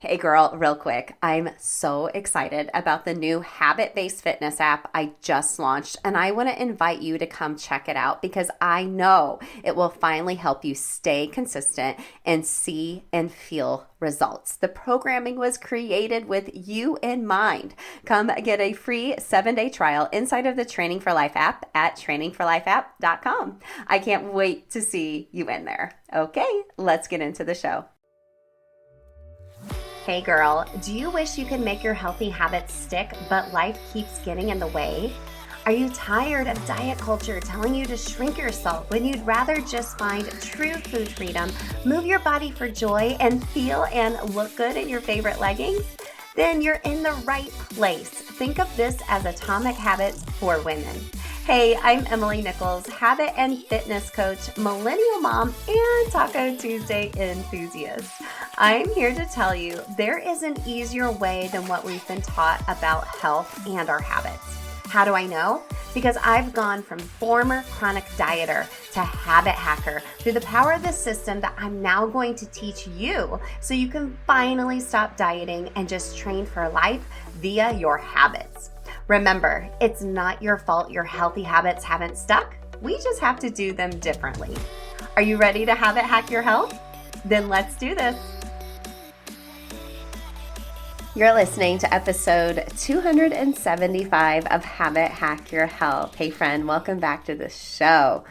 Hey girl, real quick. I'm so excited about the new habit-based fitness app I just launched, and I want to invite you to come check it out because I know it will finally help you stay consistent and see and feel results. The programming was created with you in mind. Come get a free 7-day trial inside of the Training for Life app at trainingforlifeapp.com. I can't wait to see you in there. Okay, let's get into the show. Hey girl, do you wish you could make your healthy habits stick, but life keeps getting in the way? Are you tired of diet culture telling you to shrink yourself when you'd rather just find true food freedom, move your body for joy, and feel and look good in your favorite leggings? Then you're in the right place. Think of this as Atomic Habits for women. Hey, I'm Emily Nichols, habit and fitness coach, millennial mom, and Taco Tuesday enthusiast. I'm here to tell you there is an easier way than what we've been taught about health and our habits. How do I know? Because I've gone from former chronic dieter to habit hacker through the power of the system that I'm now going to teach you so you can finally stop dieting and just train for life via your habits. Remember, it's not your fault your healthy habits haven't stuck. We just have to do them differently. Are you ready to habit hack your health? Then let's do this. You're listening to episode 275 of Habit Hack Your Health. Hey friend, welcome back to the show.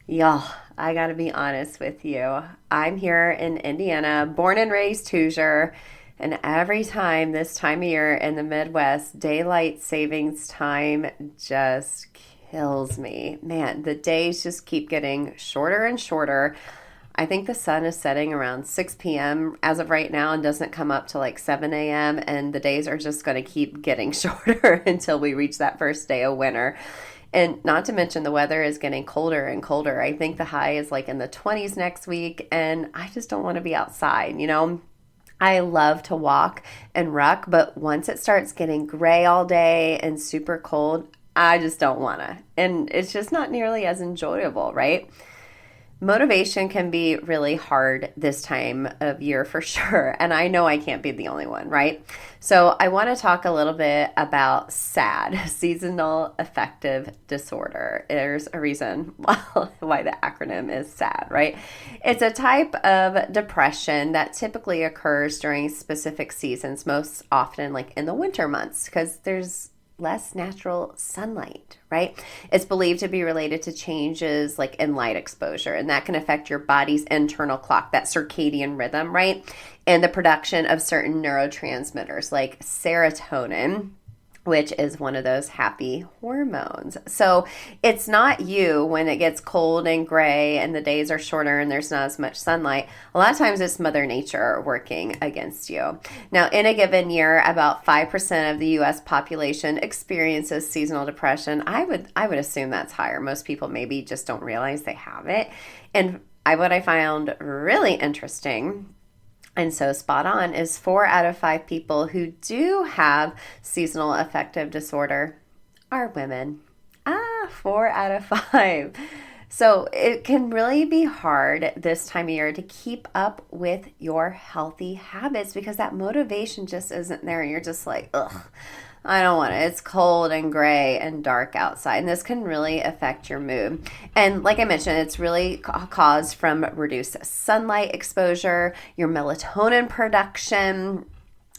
Y'all, I gotta be honest with you. I'm here in Indiana, born and raised Hoosier, and every time this time of year in the Midwest, daylight savings time just kills me. Man, the days just keep getting shorter and shorter. I think the sun is setting around 6 p.m. as of right now and doesn't come up to like 7 a.m. And the days are just going to keep getting shorter until we reach that first day of winter. And not to mention the weather is getting colder and colder. I think the high is like in the 20s next week, and I just don't want to be outside, you know? I love to walk and ruck, but once it starts getting gray all day and super cold, I just don't want to. And it's just not nearly as enjoyable, right? Motivation can be really hard this time of year for sure. And I know I can't be the only one, right? So I want to talk a little bit about SAD, Seasonal Affective Disorder. There's a reason why the acronym is SAD, right? It's a type of depression that typically occurs during specific seasons, most often like in the winter months, because there's less natural sunlight, right? It's believed to be related to changes like in light exposure, and that can affect your body's internal clock, that circadian rhythm, right? And the production of certain neurotransmitters like serotonin, which is one of those happy hormones. So it's not you when it gets cold and gray and the days are shorter and there's not as much sunlight. A lot of times it's Mother Nature working against you. Now, in a given year, about 5% of the U.S. population experiences seasonal depression. I would assume that's higher. Most people maybe just don't realize they have it. And what I found really interesting and so spot on is 4 out of 5 people who do have seasonal affective disorder are women. 4 out of 5. So it can really be hard this time of year to keep up with your healthy habits because that motivation just isn't there. And you're just like, ugh, I don't want it. It's cold and gray and dark outside. And this can really affect your mood. And like I mentioned, it's really caused from reduced sunlight exposure, your melatonin production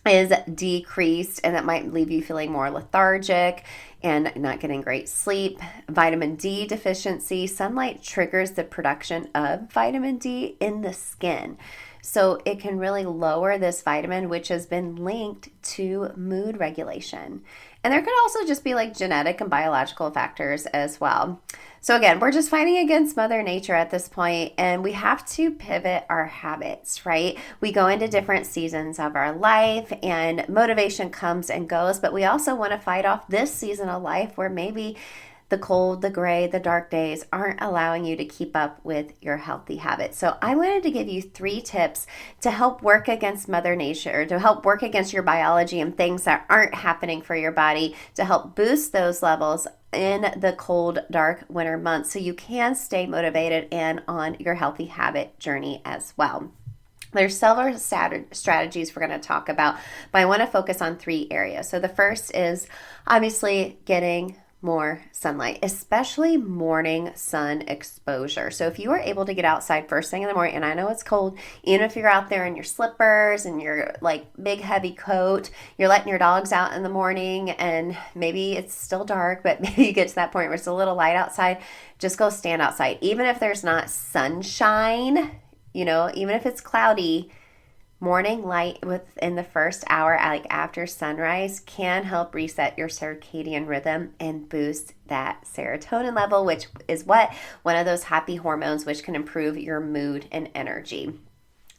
is decreased, and that might leave you feeling more lethargic and not getting great sleep. Vitamin D deficiency. Sunlight triggers the production of vitamin D in the skin. So it can really lower this vitamin, which has been linked to mood regulation. And there could also just be like genetic and biological factors as well. So again, we're just fighting against Mother Nature at this point, and we have to pivot our habits, right? We go into different seasons of our life and motivation comes and goes, but we also want to fight off this season of life where maybe the cold, the gray, the dark days aren't allowing you to keep up with your healthy habits. So I wanted to give you 3 tips to help work against Mother Nature, to help work against your biology and things that aren't happening for your body, to help boost those levels in the cold, dark winter months so you can stay motivated and on your healthy habit journey as well. There's several strategies we're going to talk about, but I want to focus on 3 areas. So the first is obviously getting more sunlight, especially morning sun exposure. So if you are able to get outside first thing in the morning, and I know it's cold, even if you're out there in your slippers and your like big heavy coat, you're letting your dogs out in the morning and maybe it's still dark, but maybe you get to that point where it's a little light outside, just go stand outside. Even if there's not sunshine, even if it's cloudy, morning light within the first hour, like after sunrise, can help reset your circadian rhythm and boost that serotonin level, which is one of those happy hormones, which can improve your mood and energy.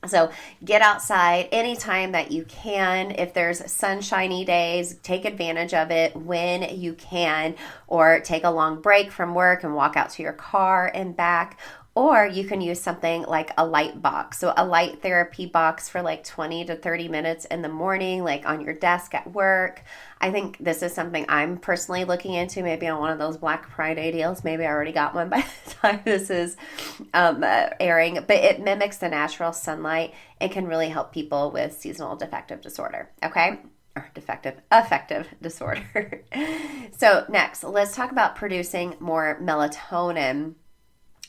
So get outside anytime that you can. If there's sunshiny days, take advantage of it when you can, or take a long break from work and walk out to your car and back. Or you can use something like a light box. So a light therapy box for like 20 to 30 minutes in the morning, like on your desk at work. I think this is something I'm personally looking into, maybe on one of those Black Friday deals. Maybe I already got one by the time this is airing. But it mimics the natural sunlight and can really help people with seasonal affective disorder, okay? Or affective disorder. So next, let's talk about producing more melatonin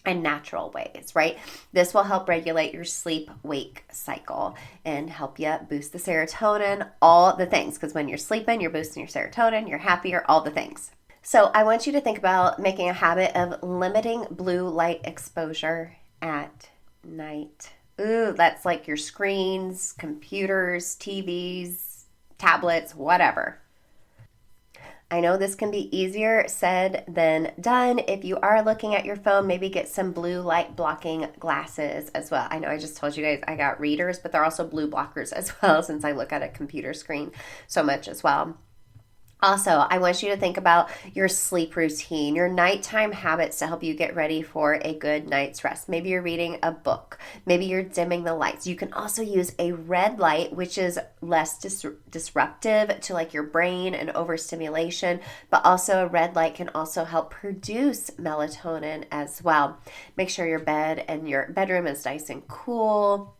in natural ways, right? This will help regulate your sleep-wake cycle and help you boost the serotonin, all the things. Because when you're sleeping, you're boosting your serotonin, you're happier, all the things. So I want you to think about making a habit of limiting blue light exposure at night. Ooh, that's like your screens, computers, TVs, tablets, whatever. I know this can be easier said than done. If you are looking at your phone, maybe get some blue light blocking glasses as well. I know I just told you guys I got readers, but they're also blue blockers as well, since I look at a computer screen so much as well. Also, I want you to think about your sleep routine, your nighttime habits to help you get ready for a good night's rest. Maybe you're reading a book. Maybe you're dimming the lights. You can also use a red light, which is less disruptive to like your brain and overstimulation, but also a red light can also help produce melatonin as well. Make sure your bed and your bedroom is nice and cool,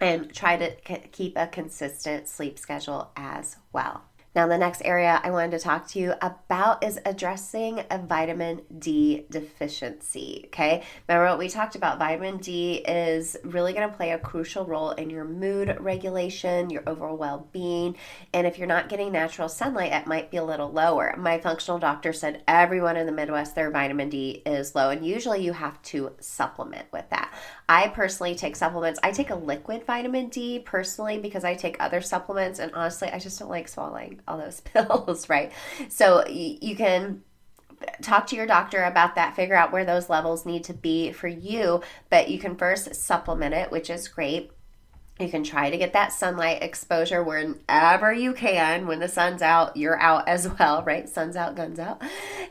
and try to keep a consistent sleep schedule as well. Now, the next area I wanted to talk to you about is addressing a vitamin D deficiency, okay? Remember what we talked about? Vitamin D is really going to play a crucial role in your mood regulation, your overall well-being, and if you're not getting natural sunlight, it might be a little lower. My functional doctor said everyone in the Midwest, their vitamin D is low, and usually you have to supplement with that. I personally take supplements. I take a liquid vitamin D personally because I take other supplements, and honestly, I just don't like swallowing all those pills, right? So you can talk to your doctor about that, figure out where those levels need to be for you, but you can first supplement it, which is great. You can try to get that sunlight exposure whenever you can. When the sun's out, you're out as well, right? Sun's out, guns out.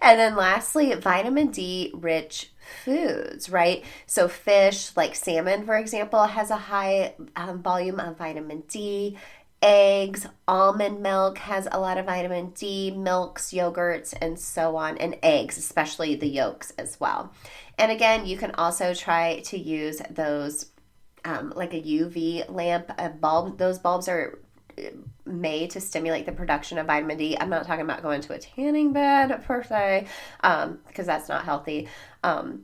And then lastly, vitamin D rich foods, right? So fish, like salmon, for example, has a high volume of vitamin D. Eggs, almond milk has a lot of vitamin D, milks, yogurts, and so on, and eggs, especially the yolks as well. And again, you can also try to use those like a UV lamp, a bulb. Those bulbs are made to stimulate the production of vitamin D. I'm not talking about going to a tanning bed per se, because that's not healthy. And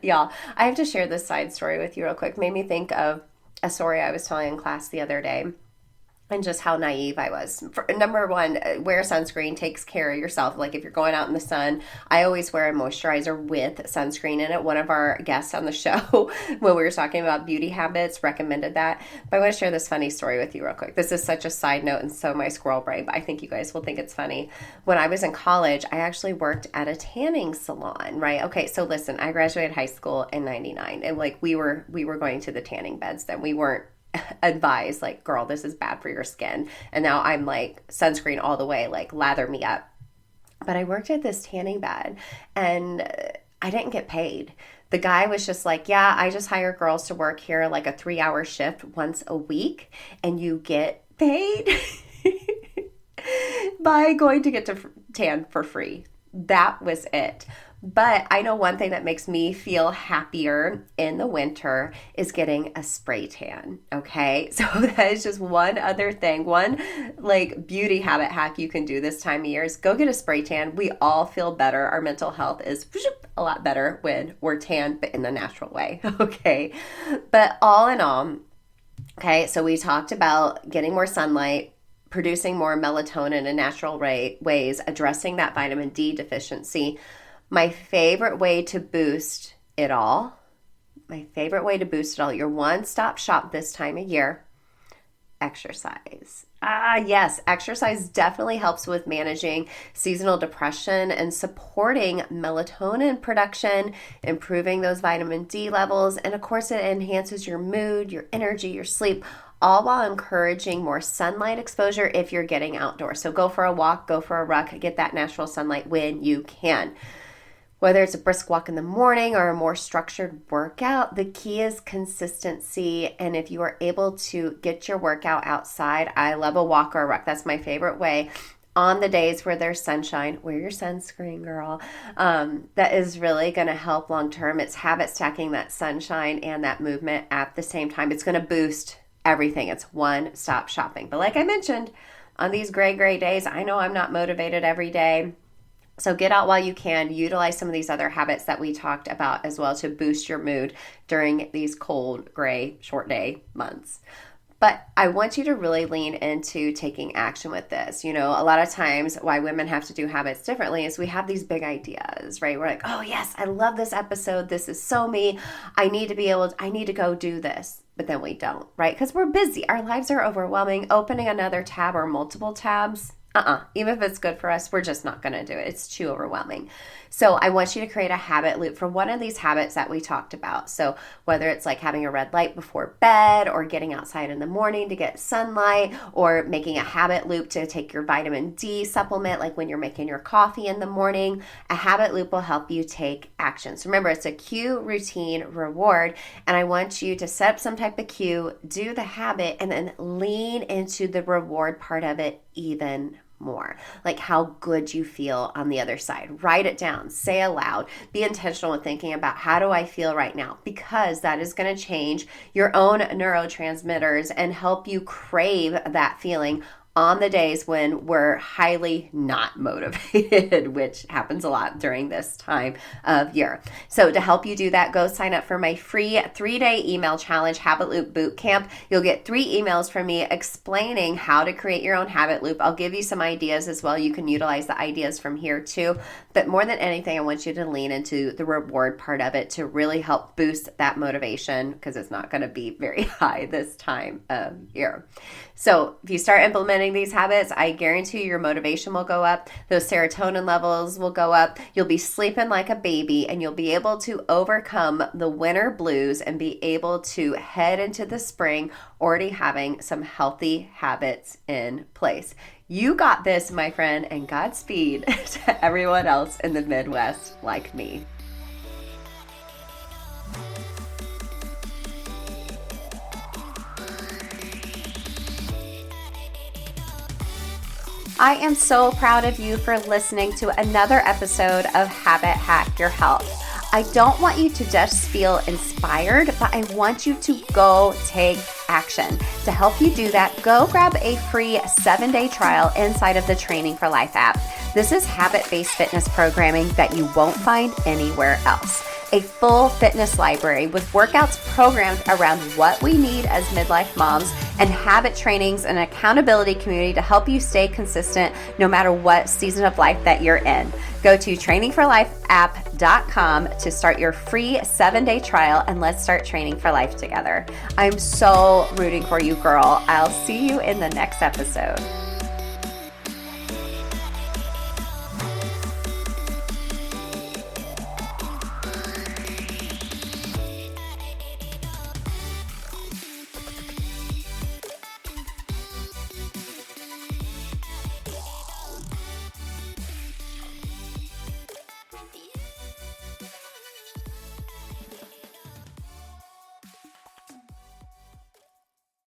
y'all, I have to share this side story with you real quick. Made me think of a story I was telling in class the other day, and just how naive I was. Number one, wear sunscreen, takes care of yourself. Like if you're going out in the sun, I always wear a moisturizer with sunscreen in it. One of our guests on the show, when we were talking about beauty habits, recommended that. But I want to share this funny story with you real quick. This is such a side note and so my squirrel brain, but I think you guys will think it's funny. When I was in college, I actually worked at a tanning salon, right? Okay, so listen, I graduated high school in 99, and like we were going to the tanning beds then. We weren't advised like, girl, this is bad for your skin. And now I'm like sunscreen all the way, like lather me up. But I worked at this tanning bed and I didn't get paid. The guy was just like, yeah, I just hire girls to work here like a 3-hour shift once a week and you get paid by going to get to tan for free. That was it. But I know one thing that makes me feel happier in the winter is getting a spray tan. Okay. So that is just one other thing, one like beauty habit hack you can do this time of year is go get a spray tan. We all feel better. Our mental health is a lot better when we're tan, but in the natural way. Okay. But all in all, okay, so we talked about getting more sunlight, producing more melatonin in natural ways, addressing that vitamin D deficiency. My favorite way to boost it all, your one-stop shop this time of year, exercise. Yes, exercise definitely helps with managing seasonal depression and supporting melatonin production, improving those vitamin D levels, and of course it enhances your mood, your energy, your sleep, all while encouraging more sunlight exposure if you're getting outdoors. So go for a walk, go for a ruck, get that natural sunlight when you can. Whether it's a brisk walk in the morning or a more structured workout, the key is consistency. And if you are able to get your workout outside, I love a walk or a ruck. That's my favorite way. On the days where there's sunshine, wear your sunscreen, girl. That is really going to help long term. It's habit stacking that sunshine and that movement at the same time. It's going to boost everything. It's one-stop shopping. But like I mentioned, on these gray days, I know I'm not motivated every day. So get out while you can. Utilize some of these other habits that we talked about as well to boost your mood during these cold, gray, short day months. But I want you to really lean into taking action with this. You know, a lot of times why women have to do habits differently is we have these big ideas, right? We're like, oh yes, I love this episode. This is so me. I need to go do this. But then we don't, right? Because we're busy. Our lives are overwhelming. Opening another tab or multiple tabs, even if it's good for us, we're just not going to do it. It's too overwhelming. So I want you to create a habit loop for one of these habits that we talked about. So whether it's like having a red light before bed or getting outside in the morning to get sunlight or making a habit loop to take your vitamin D supplement, like when you're making your coffee in the morning, a habit loop will help you take action. So remember, it's a cue, routine, reward. And I want you to set up some type of cue, do the habit, and then lean into the reward part of it even more, like how good you feel on the other side. Write it down, say aloud, be intentional with thinking about how do I feel right now, because that is going to change your own neurotransmitters and help you crave that feeling on the days when we're highly not motivated, which happens a lot during this time of year. So to help you do that, go sign up for my free 3-day email challenge, Habit Loop Bootcamp. You'll get 3 emails from me explaining how to create your own habit loop. I'll give you some ideas as well. You can utilize the ideas from here too. But more than anything, I want you to lean into the reward part of it to really help boost that motivation, because it's not going to be very high this time of year. So if you start implementing these habits, I guarantee your motivation will go up. Those serotonin levels will go up. You'll be sleeping like a baby, and you'll be able to overcome the winter blues and be able to head into the spring already having some healthy habits in place. You got this, my friend, and Godspeed to everyone else in the Midwest like me. I am so proud of you for listening to another episode of Habit Hack Your Health. I don't want you to just feel inspired, but I want you to go take action. To help you do that, go grab a free 7-day trial inside of the Training for Life app. This is habit-based fitness programming that you won't find anywhere else. A full fitness library with workouts programmed around what we need as midlife moms, and habit trainings and accountability community to help you stay consistent no matter what season of life that you're in. Go to trainingforlifeapp.com to start your free 7-day trial, and let's start training for life together. I'm so rooting for you, girl. I'll see you in the next episode.